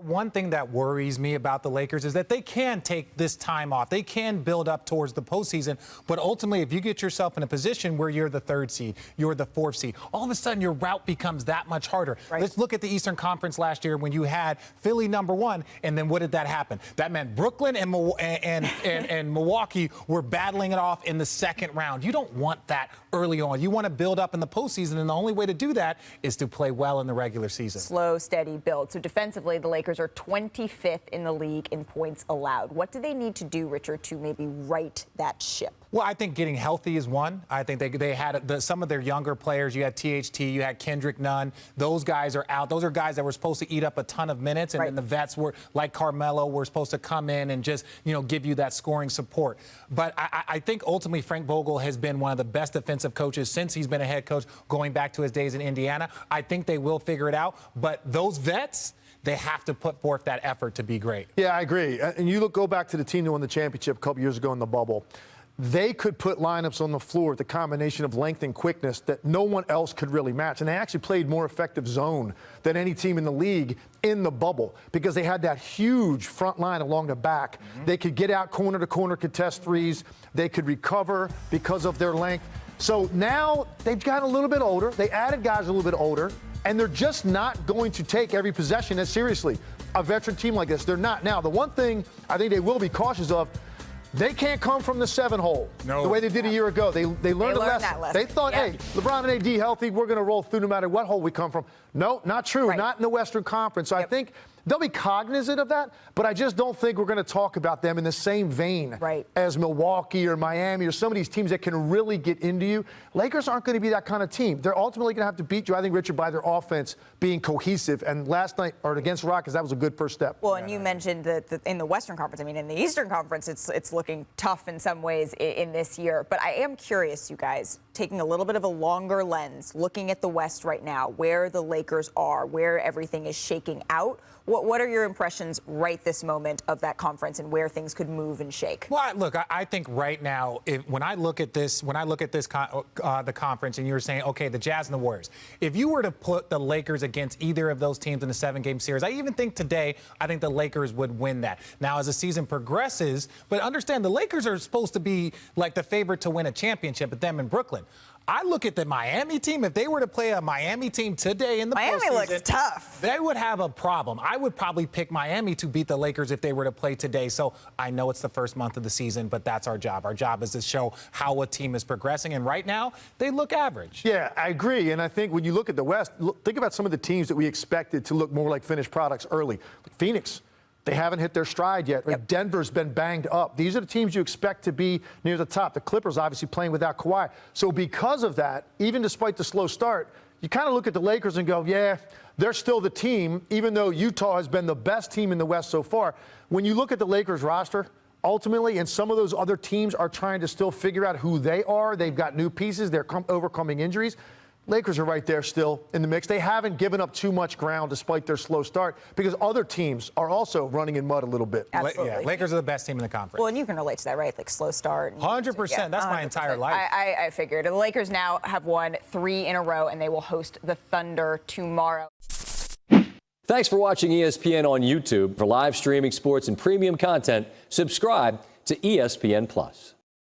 one thing that worries me about the Lakers is that they can take this time off. They can build up towards the postseason. But ultimately, if you get yourself in a position where you're the 3rd seed, you're the 4th seed, all of a sudden your route becomes that much harder. Right. Let's look at the Eastern Conference last year when you had Philly #1, and then what did that happen? That meant Brooklyn and Milwaukee were battling it off in the 2nd round. You don't want that early on. You want to build up in the postseason, and the only way to do that is to play well in the regular season. Slow, steady build. So defensively, the Lakers are 25th in the league in points allowed. What do they need to do, Richard, to maybe right that ship? Well, I think getting healthy is one. I think they had some of their younger players. You had THT, you had Kendrick Nunn. Those guys are out. Those are guys that were supposed to eat up a ton of minutes, and then the vets were like Carmelo were supposed to come in and just give you that scoring support. But I think ultimately Frank Vogel has been one of the best defensive coaches since he's been a head coach, going back to his days in Indiana. I think they will figure it out. But those vets, they have to put forth that effort to be great. Yeah, I agree. And you go back to the team that won the championship a couple years ago in the bubble. They could put lineups on the floor with the combination of length and quickness that no one else could really match. And they actually played more effective zone than any team in the league in the bubble because they had that huge front line along the back. They could get out corner to corner, contest threes. They could recover because of their length. So now they've gotten a little bit older. They added guys a little bit older, and they're just not going to take every possession as seriously. A veteran team like this, they're not. Now, the one thing I think they will be cautious of, they can't come from the 7-hole the way they did a year ago. They learned a lesson. They thought, hey, LeBron and AD healthy, we're going to roll through no matter what hole we come from. No, not true. Not in the Western Conference. So I think they'll be cognizant of that, but I just don't think we're going to talk about them in the same vein as Milwaukee or Miami or some of these teams that can really get into you. Lakers aren't going to be that kind of team. They're ultimately going to have to beat you, I think, Richard, by their offense being cohesive. And last night, or against Rockets, that was a good first step. Well, and you mentioned that in the Western Conference, I mean, in the Eastern Conference, it's looking tough in some ways in this year. But I am curious, you guys, taking a little bit of a longer lens, looking at the West right now, where the Lakers are, where everything is shaking out. What are your impressions right this moment of that conference and where things could move and shake? Well, look, I think right now, when I look at this, the conference, and you're saying, okay, the Jazz and the Warriors, if you were to put the Lakers against either of those teams in a 7-game series, I even think today, I think the Lakers would win that. Now, as the season progresses, but understand the Lakers are supposed to be like the favorite to win a championship at them in Brooklyn. I look at the Miami team. If they were to play a Miami team today in the postseason, Miami looks tough. They would have a problem. I would probably pick Miami to beat the Lakers if they were to play today. So I know it's the first month of the season, but that's our job. Our job is to show how a team is progressing. And right now, they look average. Yeah, I agree. And I think when you look at the West, think about some of the teams that we expected to look more like finished products early. Like Phoenix. They haven't hit their stride yet. Denver's been banged up. These are the teams you expect to be near the top. The Clippers obviously playing without Kawhi. So because of that, even despite the slow start, you kind of look at the Lakers and go, yeah, they're still the team, even though Utah has been the best team in the West so far. When you look at the Lakers roster, ultimately, and some of those other teams are trying to still figure out who they are. They've got new pieces. They're overcoming injuries. Lakers are right there still in the mix. They haven't given up too much ground despite their slow start because other teams are also running in mud a little bit. Absolutely. Yeah, Lakers are the best team in the conference. Well, and you can relate to that, right? Like slow start. 100%. That's 100%. My entire life. I figured. The Lakers now have won 3 in a row, and they will host the Thunder tomorrow. Thanks for watching ESPN on YouTube. For live streaming sports and premium content, subscribe to ESPN+.